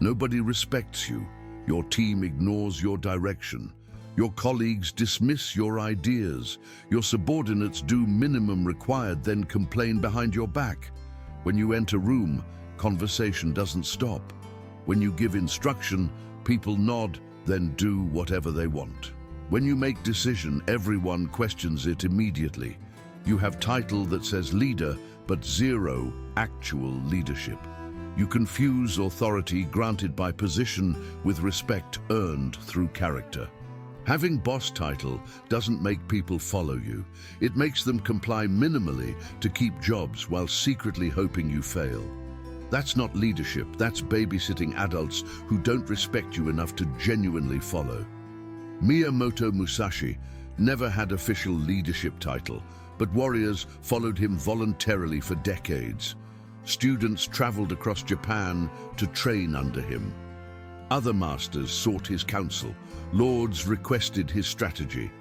Nobody respects you. Your team ignores your direction. Your colleagues dismiss your ideas. Your subordinates do minimum required, then complain behind your back. When you enter a room, conversation doesn't stop. When you give instruction, people nod, then do whatever they want. When you make decision, everyone questions it immediately. You have title that says leader, but zero actual leadership. You confuse authority granted by position with respect earned through character. Having boss title doesn't make people follow you. It makes them comply minimally to keep jobs while secretly hoping you fail. That's not leadership, that's babysitting adults who don't respect you enough to genuinely follow. Miyamoto Musashi never had official leadership title, but warriors followed him voluntarily for decades. Students traveled across Japan to train under him. Other masters sought his counsel. Lords requested his strategy.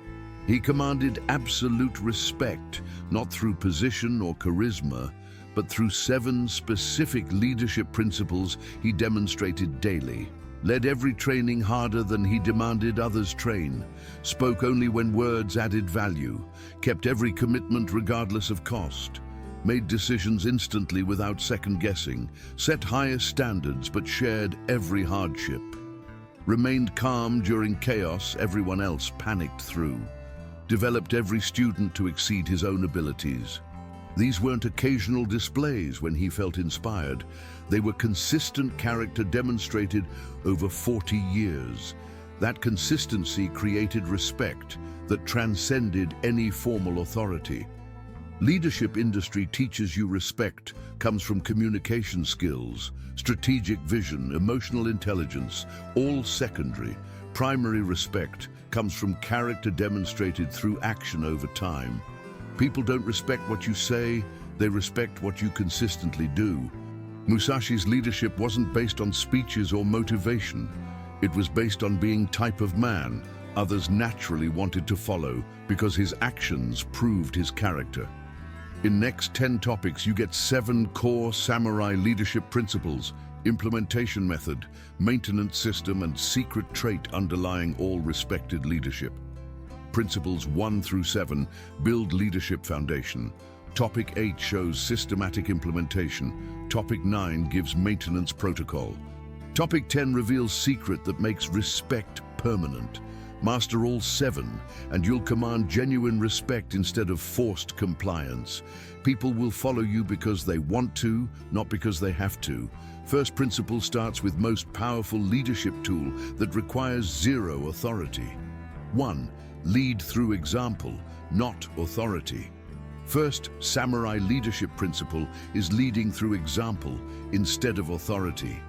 He commanded absolute respect, not through position or charisma, but through 7 specific leadership principles he demonstrated daily. Led every training harder than he demanded others train, spoke only when words added value, kept every commitment regardless of cost, made decisions instantly without second-guessing, set highest standards but shared every hardship, remained calm during chaos everyone else panicked through, developed every student to exceed his own abilities. These weren't occasional displays when he felt inspired. They were consistent character demonstrated over 40 years. That consistency created respect that transcended any formal authority. Leadership industry teaches you respect comes from communication skills, strategic vision, emotional intelligence, all secondary. Primary respect comes from character demonstrated through action over time. People don't respect what you say, they respect what you consistently do. Musashi's leadership wasn't based on speeches or motivation. It was based on being type of man others naturally wanted to follow because his actions proved his character. In next 10 topics, you get 7 core samurai leadership principles, implementation method, maintenance system, and secret trait underlying all respected leadership. Principles 1 through 7 build leadership foundation. Topic 8 shows systematic implementation. Topic 9 gives maintenance protocol. Topic 10 reveals secret that makes respect permanent. Master all 7, and you'll command genuine respect instead of forced compliance. People will follow you because they want to, not because they have to. First principle starts with most powerful leadership tool that requires zero authority. 1. Lead through example, not authority. First samurai leadership principle is leading through example instead of authority.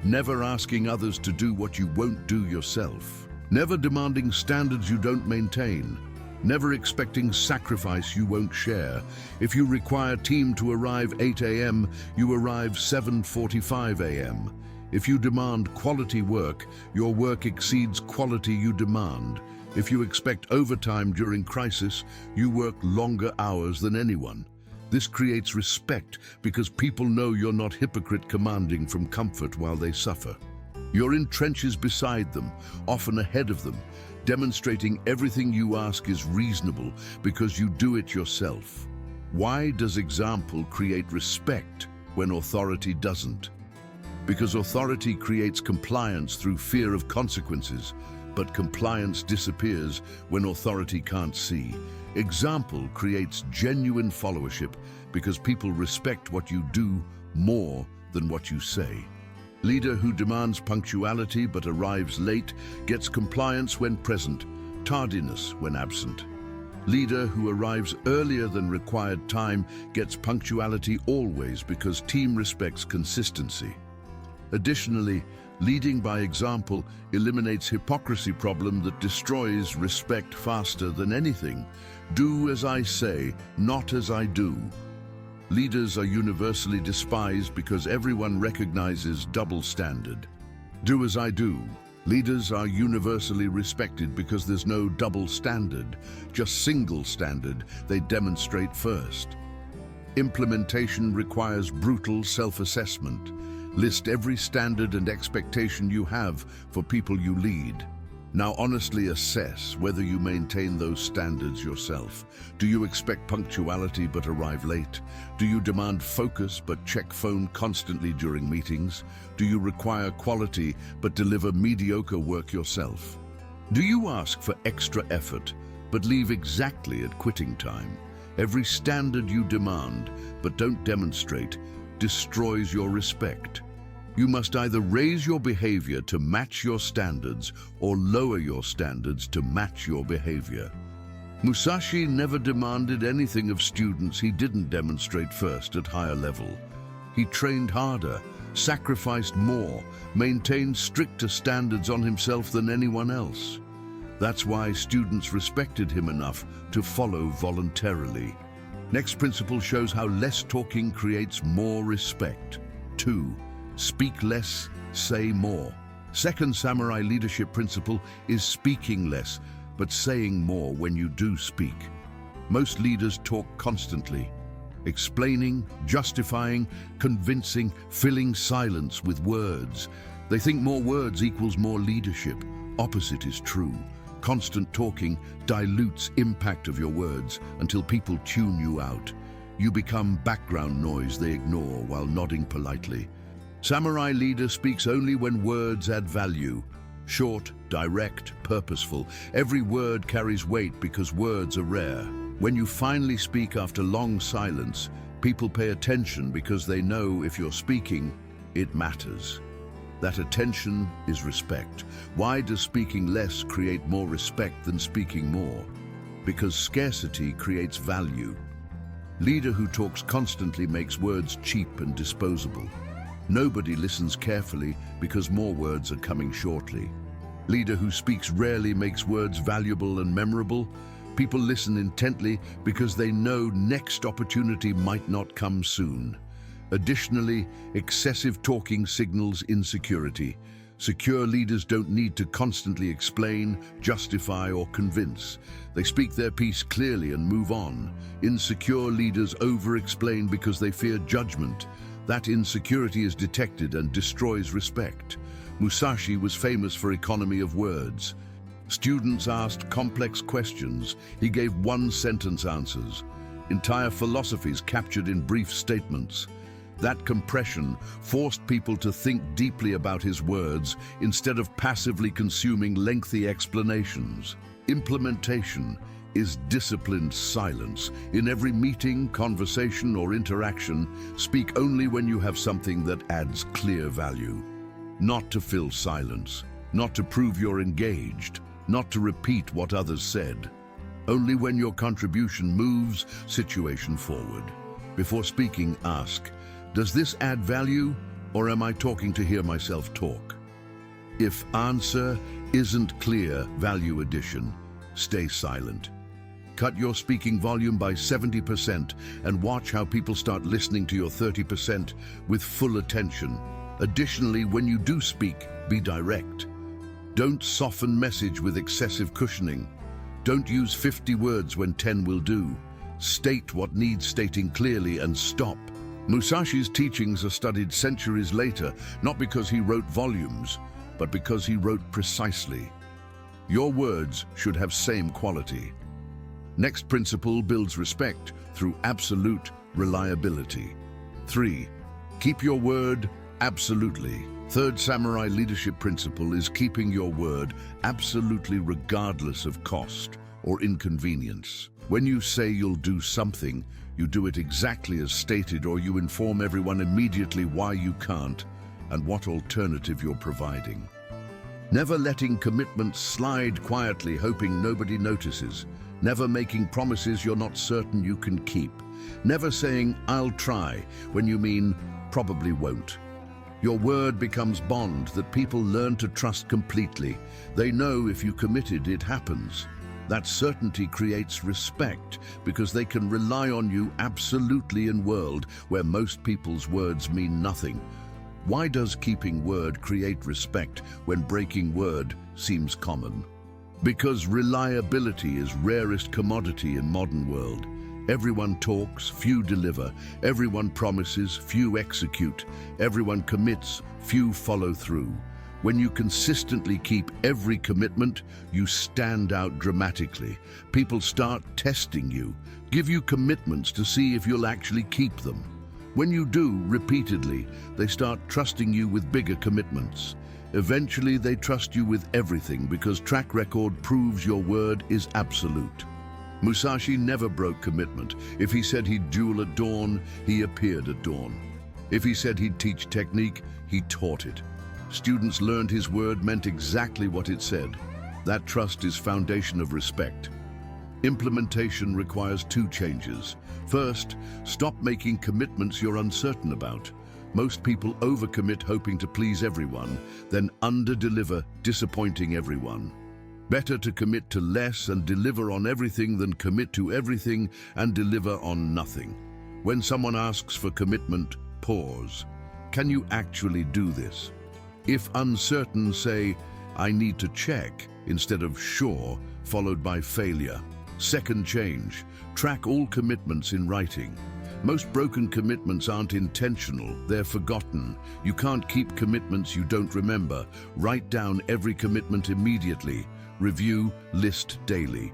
Never asking others to do what you won't do yourself. Never demanding standards you don't maintain. Never expecting sacrifice you won't share. If you require team to arrive 8 a.m., you arrive 7:45 a.m. If you demand quality work, your work exceeds quality you demand. If you expect overtime during crisis, you work longer hours than anyone. This creates respect because people know you're not hypocrite commanding from comfort while they suffer. You're in trenches beside them, often ahead of them, demonstrating everything you ask is reasonable because you do it yourself. Why does example create respect when authority doesn't? Because authority creates compliance through fear of consequences, but compliance disappears when authority can't see. Example creates genuine followership because people respect what you do more than what you say. Leader who demands punctuality but arrives late gets compliance when present, tardiness when absent. Leader who arrives earlier than required time gets punctuality always because team respects consistency. Additionally, leading by example eliminates hypocrisy problem that destroys respect faster than anything. Do as I say, not as I do. Leaders are universally despised because everyone recognizes double standard. Do as I do. Leaders are universally respected because there's no double standard, just single standard they demonstrate first. Implementation requires brutal self-assessment. List every standard and expectation you have for people you lead. Now honestly assess whether you maintain those standards yourself. Do you expect punctuality but arrive late? Do you demand focus but check phone constantly during meetings? Do you require quality but deliver mediocre work yourself? Do you ask for extra effort but leave exactly at quitting time? Every standard you demand but don't demonstrate destroys your respect. You must either raise your behavior to match your standards or lower your standards to match your behavior. Musashi never demanded anything of students he didn't demonstrate first at higher level. He trained harder, sacrificed more, maintained stricter standards on himself than anyone else. That's why students respected him enough to follow voluntarily. Next principle shows how less talking creates more respect. 2. Speak less, say more. Second samurai leadership principle is speaking less, but saying more when you do speak. Most leaders talk constantly, explaining, justifying, convincing, filling silence with words. They think more words equals more leadership. Opposite is true. Constant talking dilutes impact of your words until people tune you out. You become background noise they ignore while nodding politely. Samurai leader speaks only when words add value. Short, direct, purposeful. Every word carries weight because words are rare. When you finally speak after long silence, people pay attention because they know if you're speaking, it matters. That attention is respect. Why does speaking less create more respect than speaking more? Because scarcity creates value. Leader who talks constantly makes words cheap and disposable. Nobody listens carefully because more words are coming shortly. Leader who speaks rarely makes words valuable and memorable. People listen intently because they know next opportunity might not come soon. Additionally, excessive talking signals insecurity. Secure leaders don't need to constantly explain, justify, or convince. They speak their piece clearly and move on. Insecure leaders over-explain because they fear judgment. That insecurity is detected and destroys respect. Musashi was famous for economy of words. Students asked complex questions. He gave one-sentence answers. Entire philosophies captured in brief statements. That compression forced people to think deeply about his words instead of passively consuming lengthy explanations. Implementation is disciplined silence. In every meeting, conversation, or interaction, speak only when you have something that adds clear value. Not to fill silence, not to prove you're engaged, not to repeat what others said. Only when your contribution moves situation forward. Before speaking, ask, does this add value, or am I talking to hear myself talk? If answer isn't clear value addition, stay silent. Cut your speaking volume by 70% and watch how people start listening to your 30% with full attention. Additionally, when you do speak, be direct. Don't soften message with excessive cushioning. Don't use 50 words when 10 will do. State what needs stating clearly and stop. Musashi's teachings are studied centuries later, not because he wrote volumes, but because he wrote precisely. Your words should have same quality. Next principle builds respect through absolute reliability. 3. Keep your word absolutely. Third samurai leadership principle is keeping your word absolutely regardless of cost or inconvenience. When you say you'll do something, you do it exactly as stated, or you inform everyone immediately why you can't and what alternative you're providing. Never letting commitments slide quietly, hoping nobody notices. Never making promises you're not certain you can keep. Never saying, I'll try, when you mean, probably won't. Your word becomes bond that people learn to trust completely. They know if you committed, it happens. That certainty creates respect because they can rely on you absolutely in a world where most people's words mean nothing. Why does keeping word create respect when breaking word seems common? Because reliability is rarest commodity in modern world. Everyone talks, few deliver. Everyone promises, few execute. Everyone commits, few follow through. When you consistently keep every commitment, you stand out dramatically. People start testing you, give you commitments to see if you'll actually keep them. When you do repeatedly, they start trusting you with bigger commitments. Eventually, they trust you with everything because track record proves your word is absolute. Musashi never broke commitment. If he said he'd duel at dawn, he appeared at dawn. If he said he'd teach technique, he taught it. Students learned his word meant exactly what it said. That trust is foundation of respect. Implementation requires two changes. First, stop making commitments you're uncertain about. Most people overcommit hoping to please everyone, then underdeliver, disappointing everyone. Better to commit to less and deliver on everything than commit to everything and deliver on nothing. When someone asks for commitment, pause. Can you actually do this? If uncertain, say, I need to check, instead of sure, followed by failure. Second change, track all commitments in writing. Most broken commitments aren't intentional, they're forgotten. You can't keep commitments you don't remember. Write down every commitment immediately. Review, list daily.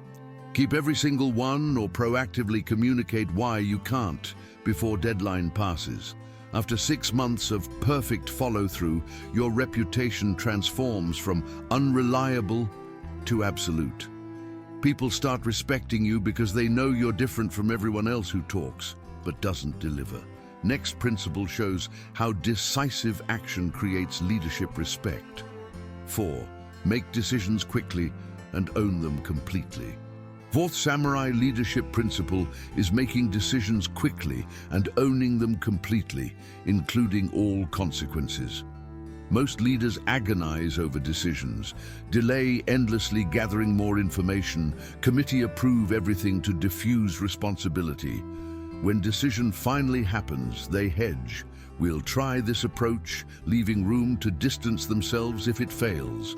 Keep every single one or proactively communicate why you can't before deadline passes. After 6 months of perfect follow-through, your reputation transforms from unreliable to absolute. People start respecting you because they know you're different from everyone else who talks but doesn't deliver. Next principle shows how decisive action creates leadership respect. 4. Make decisions quickly and own them completely. Fourth samurai leadership principle is making decisions quickly and owning them completely, including all consequences. Most leaders agonize over decisions, delay endlessly gathering more information, committee approve everything to diffuse responsibility. When decision finally happens, they hedge. We'll try this approach, leaving room to distance themselves if it fails.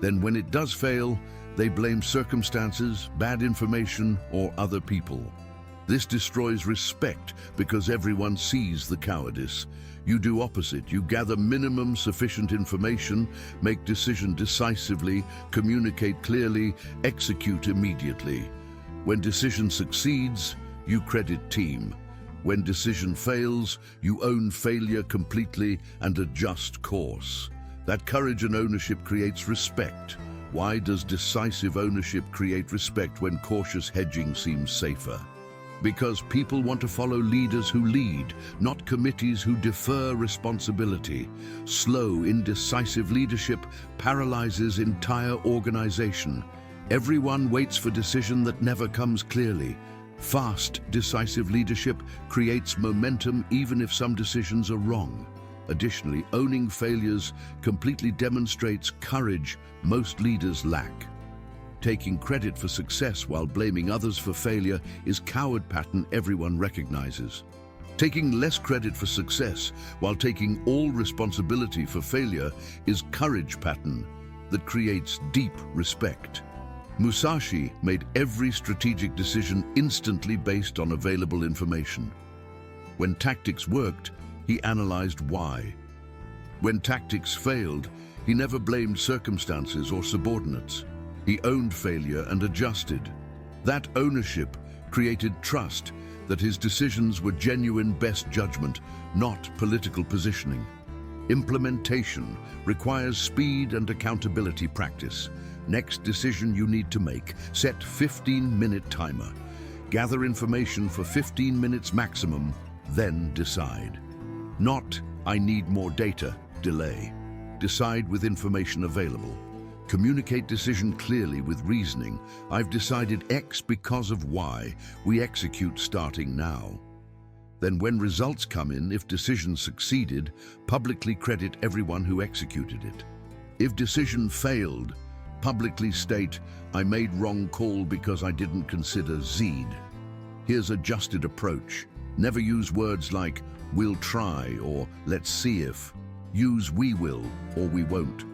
Then when it does fail, they blame circumstances, bad information, or other people. This destroys respect because everyone sees the cowardice. You do opposite. You gather minimum sufficient information, make decision decisively, communicate clearly, execute immediately. When decision succeeds, you credit team. When decision fails, you own failure completely and adjust course. That courage and ownership creates respect. Why does decisive ownership create respect when cautious hedging seems safer? Because people want to follow leaders who lead, not committees who defer responsibility. Slow, indecisive leadership paralyzes entire organization. Everyone waits for decision that never comes clearly. Fast, decisive leadership creates momentum even if some decisions are wrong. Additionally, owning failures completely demonstrates courage most leaders lack. Taking credit for success while blaming others for failure is coward pattern everyone recognizes. Taking less credit for success while taking all responsibility for failure is courage pattern that creates deep respect. Musashi made every strategic decision instantly based on available information. When tactics worked, he analyzed why. When tactics failed, he never blamed circumstances or subordinates. He owned failure and adjusted. That ownership created trust that his decisions were genuine best judgment, not political positioning. Implementation requires speed and accountability practice. Next decision you need to make, set 15-minute timer. Gather information for 15 minutes maximum, then decide. Not, I need more data, delay. Decide with information available. Communicate decision clearly with reasoning. I've decided X because of Y. We execute starting now. Then when results come in, if decision succeeded, publicly credit everyone who executed it. If decision failed, publicly state, I made wrong call because I didn't consider Z. Here's adjusted approach. Never use words like, we'll try or let's see if. Use we will or we won't.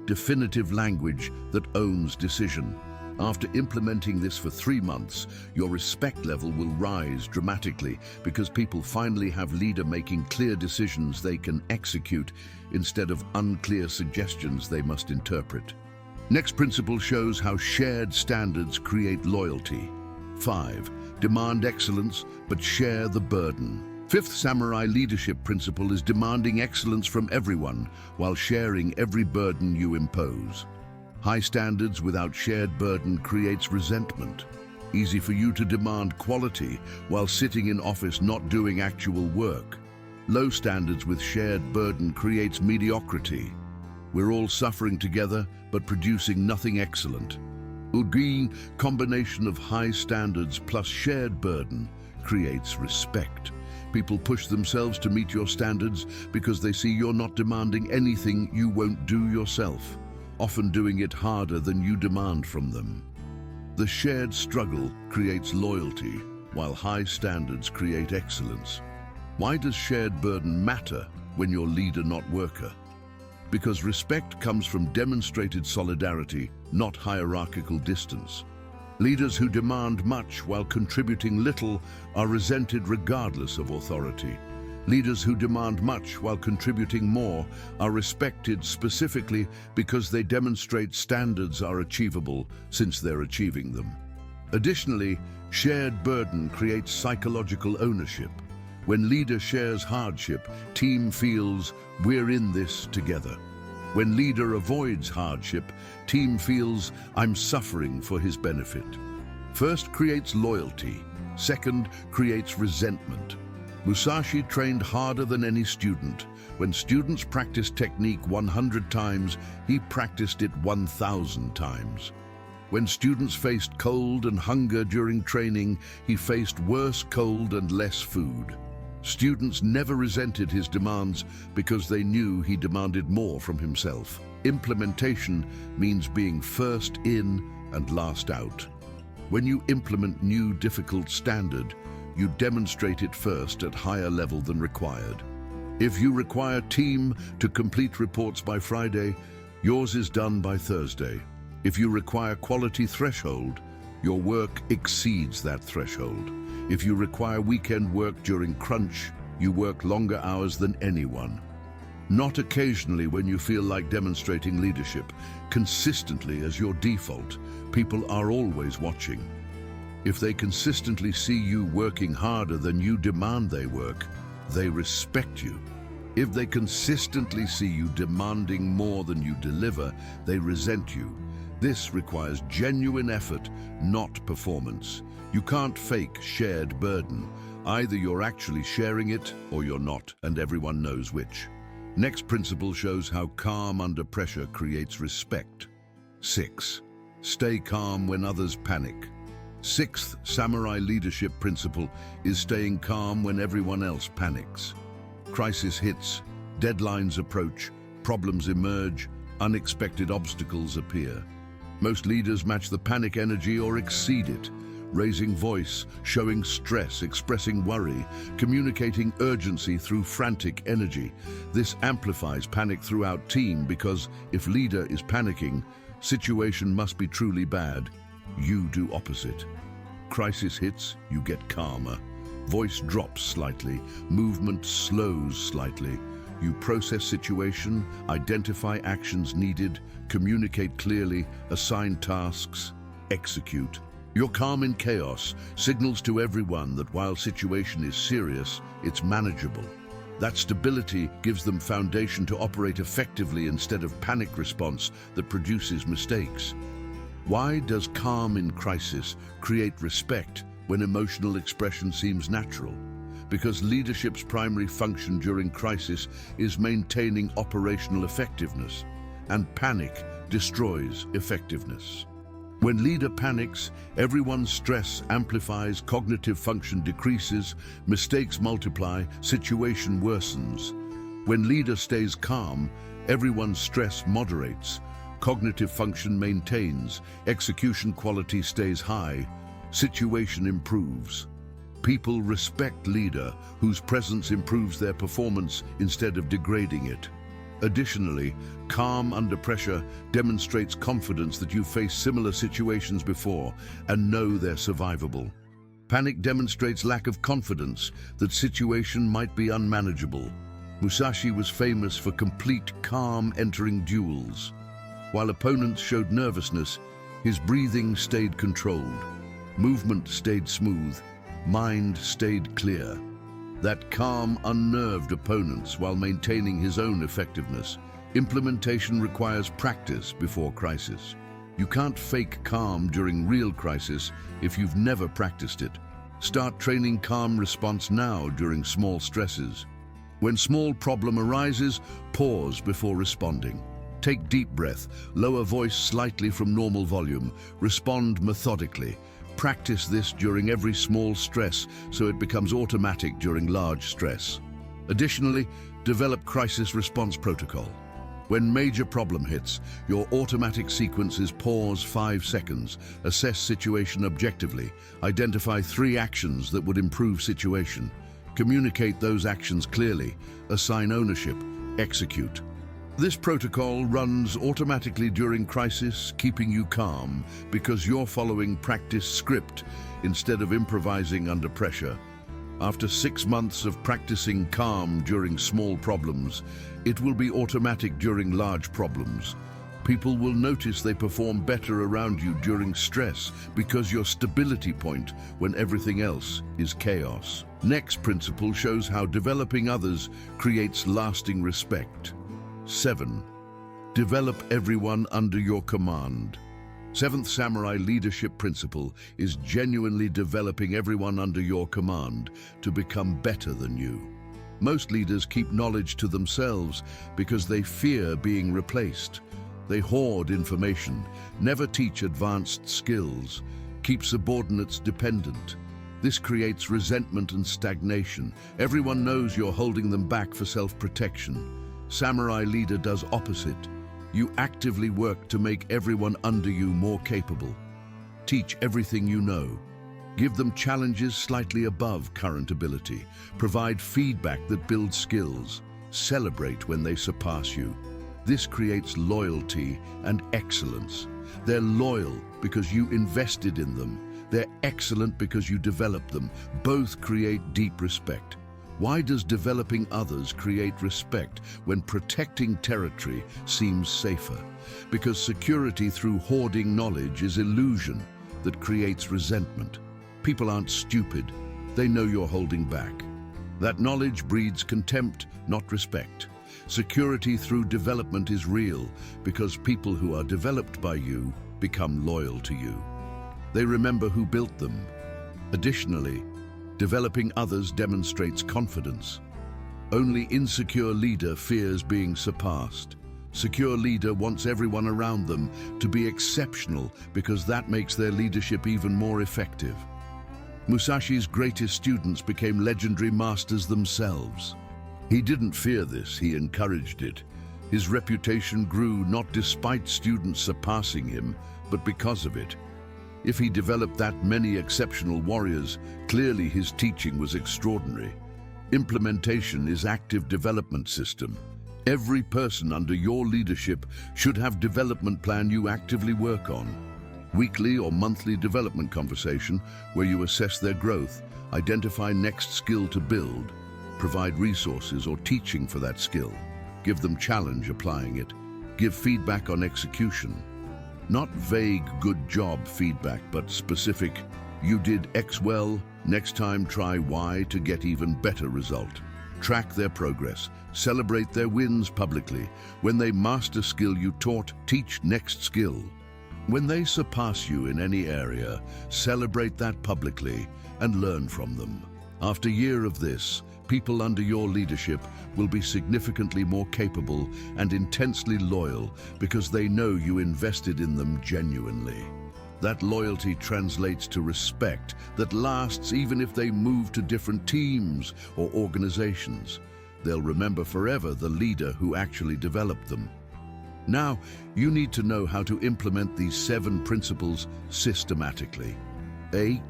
Definitive language that owns decision. After implementing this for 3 months, your respect level will rise dramatically because people finally have leader making clear decisions they can execute instead of unclear suggestions they must interpret. Next principle shows how shared standards create loyalty. 5. Demand excellence, but share the burden. Fifth samurai leadership principle is demanding excellence from everyone while sharing every burden you impose. High standards without shared burden creates resentment. Easy for you to demand quality while sitting in office not doing actual work. Low standards with shared burden creates mediocrity. We're all suffering together but producing nothing excellent. Ugi combination of high standards plus shared burden creates respect. People push themselves to meet your standards because they see you're not demanding anything you won't do yourself, often doing it harder than you demand from them. The shared struggle creates loyalty, while high standards create excellence. Why does shared burden matter when you're leader not worker? Because respect comes from demonstrated solidarity, not hierarchical distance. Leaders who demand much while contributing little are resented regardless of authority. Leaders who demand much while contributing more are respected specifically because they demonstrate standards are achievable since they're achieving them. Additionally, shared burden creates psychological ownership. When leader shares hardship, team feels we're in this together. When leader avoids hardship, team feels I'm suffering for his benefit. First creates loyalty. Second creates resentment. Musashi trained harder than any student. When students practiced technique 100 times, he practiced it 1,000 times. When students faced cold and hunger during training, he faced worse cold and less food. Students never resented his demands because they knew he demanded more from himself. Implementation means being first in and last out. When you implement new difficult standard, you demonstrate it first at higher level than required. If you require team to complete reports by Friday, yours is done by Thursday. If you require quality threshold, your work exceeds that threshold. If you require weekend work during crunch, you work longer hours than anyone. Not occasionally when you feel like demonstrating leadership. Consistently as your default, people are always watching. If they consistently see you working harder than you demand they work, they respect you. If they consistently see you demanding more than you deliver, they resent you. This requires genuine effort, not performance. You can't fake shared burden. Either you're actually sharing it or you're not, and everyone knows which. Next principle shows how calm under pressure creates respect. 6. Stay calm when others panic. Sixth samurai leadership principle is staying calm when everyone else panics. Crisis hits, deadlines approach, problems emerge, unexpected obstacles appear. Most leaders match the panic energy or exceed it, raising voice, showing stress, expressing worry, communicating urgency through frantic energy. This amplifies panic throughout team because if leader is panicking, situation must be truly bad. You do opposite. Crisis hits, you get calmer. Voice drops slightly, movement slows slightly. You process situation, identify actions needed, communicate clearly, assign tasks, execute. Your calm in chaos signals to everyone that while situation is serious, it's manageable. That stability gives them foundation to operate effectively instead of panic response that produces mistakes. Why does calm in crisis create respect when emotional expression seems natural? Because leadership's primary function during crisis is maintaining operational effectiveness, and panic destroys effectiveness. When leader panics, everyone's stress amplifies, cognitive function decreases, mistakes multiply, situation worsens. When leader stays calm, everyone's stress moderates, cognitive function maintains, execution quality stays high, situation improves. People respect leader whose presence improves their performance instead of degrading it. Additionally, calm under pressure demonstrates confidence that you've faced similar situations before and know they're survivable. Panic demonstrates lack of confidence that situation might be unmanageable. Musashi was famous for complete calm entering duels. While opponents showed nervousness, his breathing stayed controlled, movement stayed smooth, mind stayed clear. That calm unnerved opponents while maintaining his own effectiveness. Implementation requires practice before crisis. You can't fake calm during real crisis if you've never practiced it. Start training calm response now during small stresses. When small problem arises, pause before responding. Take deep breath, lower voice slightly from normal volume, respond methodically. Practice this during every small stress so it becomes automatic during large stress. Additionally, develop crisis response protocol. When major problem hits, your automatic sequence is pause 5 seconds, assess situation objectively, identify 3 actions that would improve situation, communicate those actions clearly, assign ownership, execute. This protocol runs automatically during crisis, keeping you calm because you're following practice script instead of improvising under pressure. After 6 months of practicing calm during small problems, it will be automatic during large problems. People will notice they perform better around you during stress because your stability point when everything else is chaos. Next principle shows how developing others creates lasting respect. 7. Develop everyone under your command. 7th Samurai leadership principle is genuinely developing everyone under your command to become better than you. Most leaders keep knowledge to themselves because they fear being replaced. They hoard information, never teach advanced skills, keep subordinates dependent. This creates resentment and stagnation. Everyone knows you're holding them back for self-protection. Samurai leader does opposite. You actively work to make everyone under you more capable. Teach everything you know. Give them challenges slightly above current ability. Provide feedback that builds skills. Celebrate when they surpass you. This creates loyalty and excellence. They're loyal because you invested in them. They're excellent because you developed them. Both create deep respect. Why does developing others create respect when protecting territory seems safer? Because security through hoarding knowledge is illusion that creates resentment. People aren't stupid. They know you're holding back. That knowledge breeds contempt, not respect. Security through development is real because people who are developed by you become loyal to you. They remember who built them. Additionally, developing others demonstrates confidence. Only insecure leader fears being surpassed. Secure leader wants everyone around them to be exceptional because that makes their leadership even more effective. Musashi's greatest students became legendary masters themselves. He didn't fear this, he encouraged it. His reputation grew not despite students surpassing him, but because of it. If he developed that many exceptional warriors, clearly his teaching was extraordinary. Implementation is active development system. Every person under your leadership should have development plan you actively work on. Weekly or monthly development conversation where you assess their growth, identify next skill to build, provide resources or teaching for that skill, give them challenge applying it, give feedback on execution. Not vague good job feedback, but specific, you did X well, next time try Y to get even better result. Track their progress, celebrate their wins publicly. When they master skill you taught, teach next skill. When they surpass you in any area, celebrate that publicly and learn from them. After a year of this, people under your leadership will be significantly more capable and intensely loyal because they know you invested in them genuinely. That loyalty translates to respect that lasts even if they move to different teams or organizations. They'll remember forever the leader who actually developed them. Now, you need to know how to implement these 7 principles systematically. 8.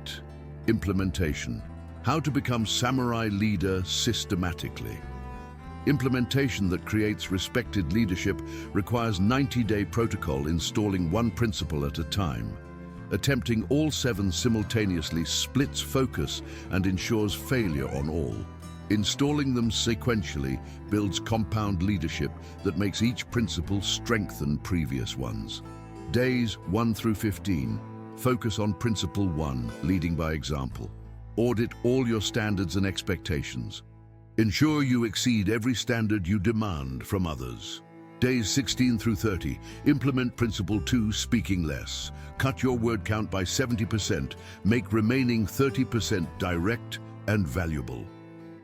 Implementation. How to become samurai leader systematically. Implementation that creates respected leadership requires 90-day protocol installing one principle at a time. Attempting all 7 simultaneously splits focus and ensures failure on all. Installing them sequentially builds compound leadership that makes each principle strengthen previous ones. Days 1 through 15. Focus on Principle 1, leading by example. Audit all your standards and expectations. Ensure you exceed every standard you demand from others. Days 16 through 30. Implement Principle 2, speaking less. Cut your word count by 70%. Make remaining 30% direct and valuable.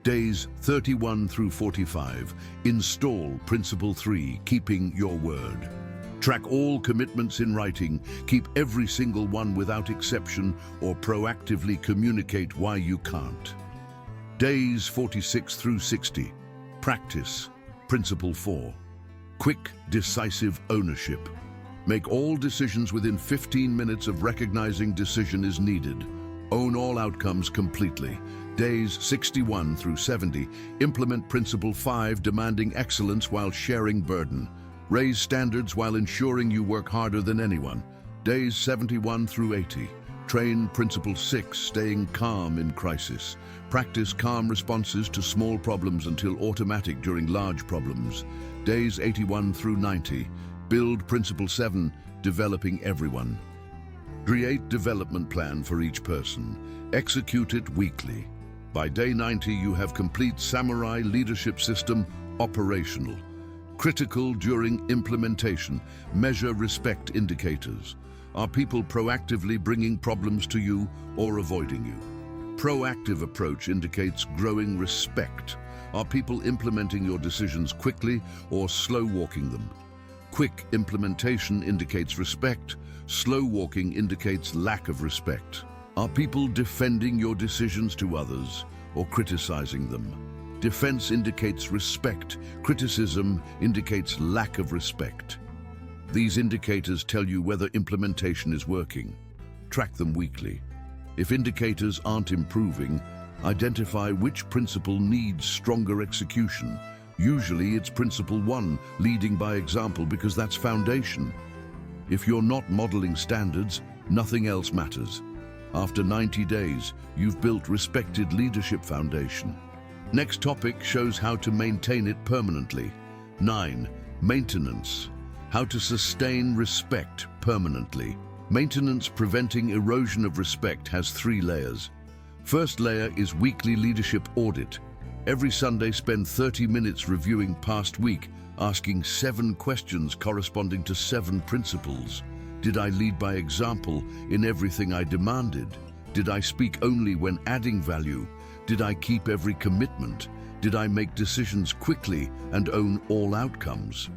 Days 31 through 45. Install Principle 3, keeping your word. Track all commitments in writing, keep every single one without exception, or proactively communicate why you can't. Days 46 through 60. Practice Principle 4. Quick, decisive ownership. Make all decisions within 15 minutes of recognizing decision is needed. Own all outcomes completely. Days 61 through 70. Implement Principle 5, demanding excellence while sharing burden. Raise standards while ensuring you work harder than anyone. Days 71 through 80. Train Principle 6, staying calm in crisis. Practice calm responses to small problems until automatic during large problems. Days 81 through 90. Build Principle 7, developing everyone. Create development plan for each person. Execute it weekly. By day 90, you have complete samurai leadership system operational. Critical during implementation. Measure respect indicators. Are people proactively bringing problems to you or avoiding you? Proactive approach indicates growing respect. Are people implementing your decisions quickly or slow walking them? Quick implementation indicates respect. Slow walking indicates lack of respect. Are people defending your decisions to others or criticizing them? Defense indicates respect. Criticism indicates lack of respect. These indicators tell you whether implementation is working. Track them weekly. If indicators aren't improving, identify which principle needs stronger execution. Usually it's Principle 1, leading by example, because that's foundation. If you're not modeling standards, nothing else matters. After 90 days, you've built respected leadership foundation. Next topic shows how to maintain it permanently. 9. Maintenance. How to sustain respect permanently. Maintenance preventing erosion of respect has 3 layers. First layer is weekly leadership audit. Every Sunday spend 30 minutes reviewing past week, asking 7 questions corresponding to 7 principles. Did I lead by example in everything I demanded? Did I speak only when adding value? Did I keep every commitment? Did I make decisions quickly and own all outcomes?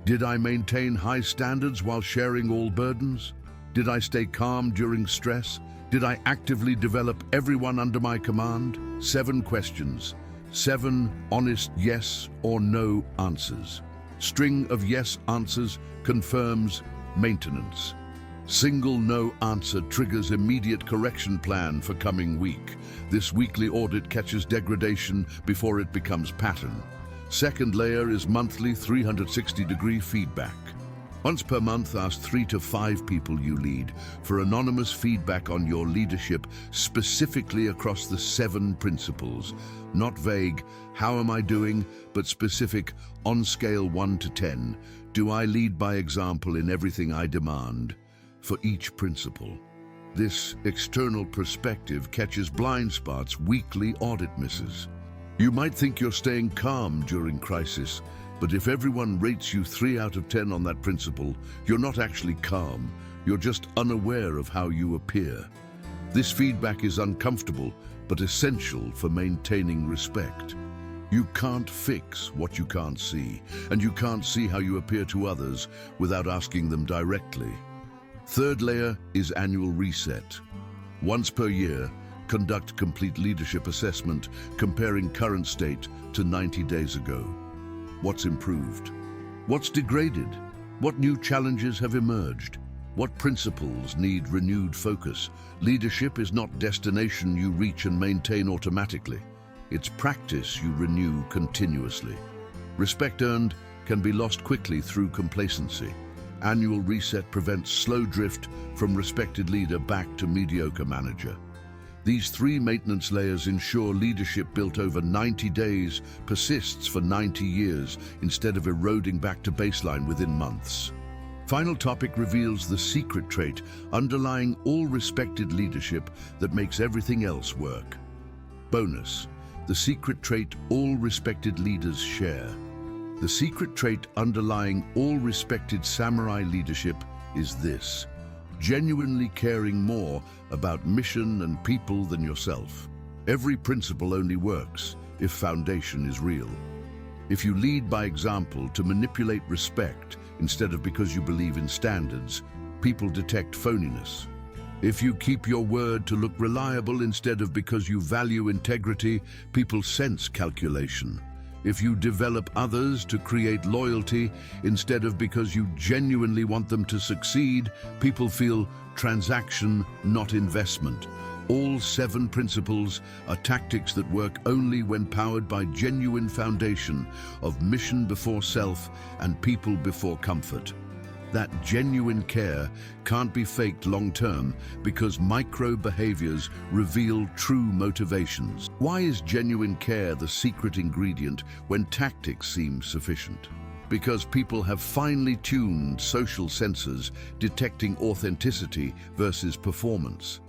Did I maintain high standards while sharing all burdens? Did I stay calm during stress? Did I actively develop everyone under my command? 7 questions. 7 honest yes or no answers. String of yes answers confirms maintenance. Single no answer triggers immediate correction plan for coming week. This weekly audit catches degradation before it becomes pattern. Second layer is monthly 360-degree feedback. Once per month, ask 3 to 5 people you lead for anonymous feedback on your leadership, specifically across the 7 principles. Not vague, how am I doing, but specific, on scale 1 to 10. Do I lead by example in everything I demand? For each principle. This external perspective catches blind spots weekly audit misses. You might think you're staying calm during crisis, but if everyone rates you 3 out of 10 on that principle, you're not actually calm, you're just unaware of how you appear. This feedback is uncomfortable, but essential for maintaining respect. You can't fix what you can't see, and you can't see how you appear to others without asking them directly. Third layer is annual reset. Once per year, conduct complete leadership assessment, comparing current state to 90 days ago. What's improved? What's degraded? What new challenges have emerged? What principles need renewed focus? Leadership is not destination you reach and maintain automatically. It's practice you renew continuously. Respect earned can be lost quickly through complacency. Annual reset prevents slow drift from respected leader back to mediocre manager. These three maintenance layers ensure leadership built over 90 days persists for 90 years instead of eroding back to baseline within months. Final topic reveals the secret trait underlying all respected leadership that makes everything else work. Bonus: the secret trait all respected leaders share. The secret trait underlying all respected samurai leadership is this: genuinely caring more about mission and people than yourself. Every principle only works if foundation is real. If you lead by example to manipulate respect instead of because you believe in standards, people detect phoniness. If you keep your word to look reliable instead of because you value integrity, people sense calculation. If you develop others to create loyalty instead of because you genuinely want them to succeed, people feel transaction, not investment. All 7 principles are tactics that work only when powered by genuine foundation of mission before self and people before comfort. That genuine care can't be faked long-term because micro behaviors reveal true motivations. Why is genuine care the secret ingredient when tactics seem sufficient? Because people have finely tuned social sensors detecting authenticity versus performance.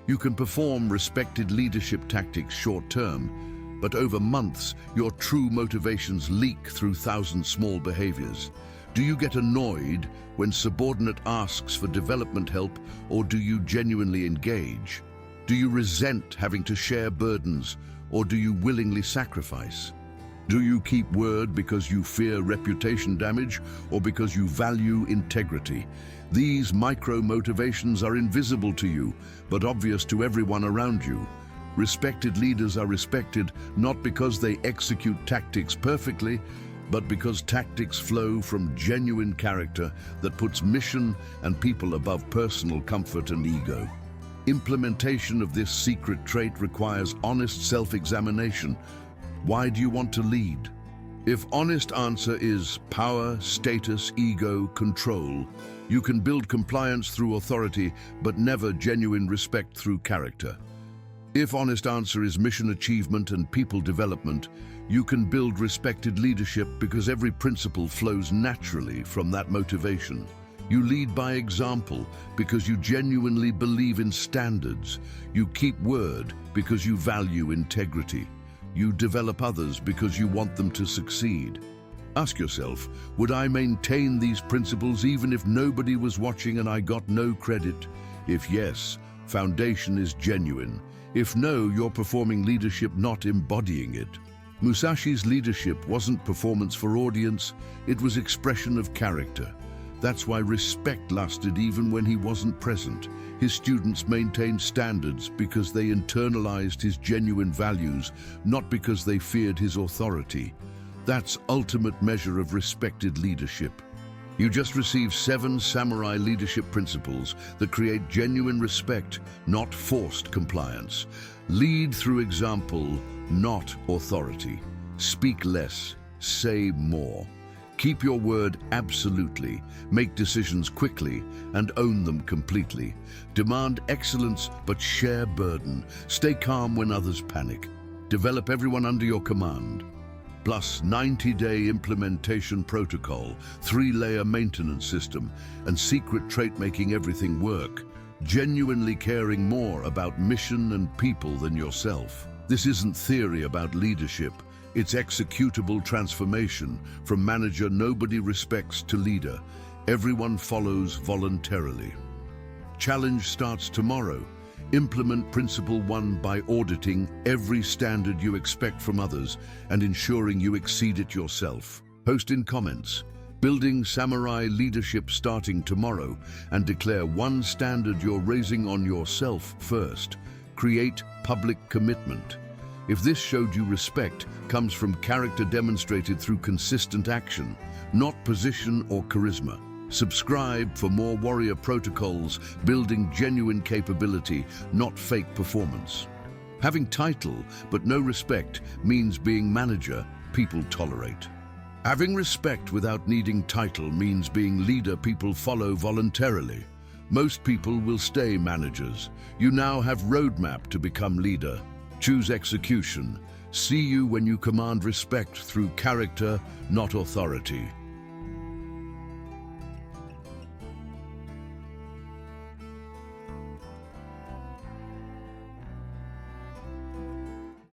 You can perform respected leadership tactics short-term, but over months, your true motivations leak through thousands small behaviors. Do you get annoyed when subordinate asks for development help, or do you genuinely engage? Do you resent having to share burdens, or do you willingly sacrifice? Do you keep word because you fear reputation damage, or because you value integrity? These micro-motivations are invisible to you, but obvious to everyone around you. Respected leaders are respected not because they execute tactics perfectly, but because tactics flow from genuine character that puts mission and people above personal comfort and ego. Implementation of this secret trait requires honest self-examination. Why do you want to lead? If honest answer is power, status, ego, control, you can build compliance through authority, but never genuine respect through character. If honest answer is mission achievement and people development, you can build respected leadership because every principle flows naturally from that motivation. You lead by example because you genuinely believe in standards. You keep word because you value integrity. You develop others because you want them to succeed. Ask yourself, would I maintain these principles even if nobody was watching and I got no credit? If yes, foundation is genuine. If no, you're performing leadership, not embodying it. Musashi's leadership wasn't performance for audience, it was expression of character. That's why respect lasted even when he wasn't present. His students maintained standards because they internalized his genuine values, not because they feared his authority. That's ultimate measure of respected leadership. You just received 7 samurai leadership principles that create genuine respect, not forced compliance. Lead through example, not authority. Speak less, say more. Keep your word absolutely, make decisions quickly, and own them completely. Demand excellence, but share burden. Stay calm when others panic. Develop everyone under your command. Plus 90-day implementation protocol, 3-layer maintenance system, and secret trait making everything work. Genuinely caring more about mission and people than yourself. This isn't theory about leadership. It's executable transformation from manager nobody respects to leader. Everyone follows voluntarily. Challenge starts tomorrow. Implement Principle 1 by auditing every standard you expect from others and ensuring you exceed it yourself. Post in comments, building samurai leadership starting tomorrow, and declare one standard you're raising on yourself first. Create public commitment. If this showed you respect, comes from character demonstrated through consistent action, not position or charisma. Subscribe for more warrior protocols, building genuine capability, not fake performance. Having title but no respect means being manager people tolerate. Having respect without needing title means being leader people follow voluntarily. Most people will stay managers. You now have roadmap to become leader. Choose execution. See you when you command respect through character, not authority.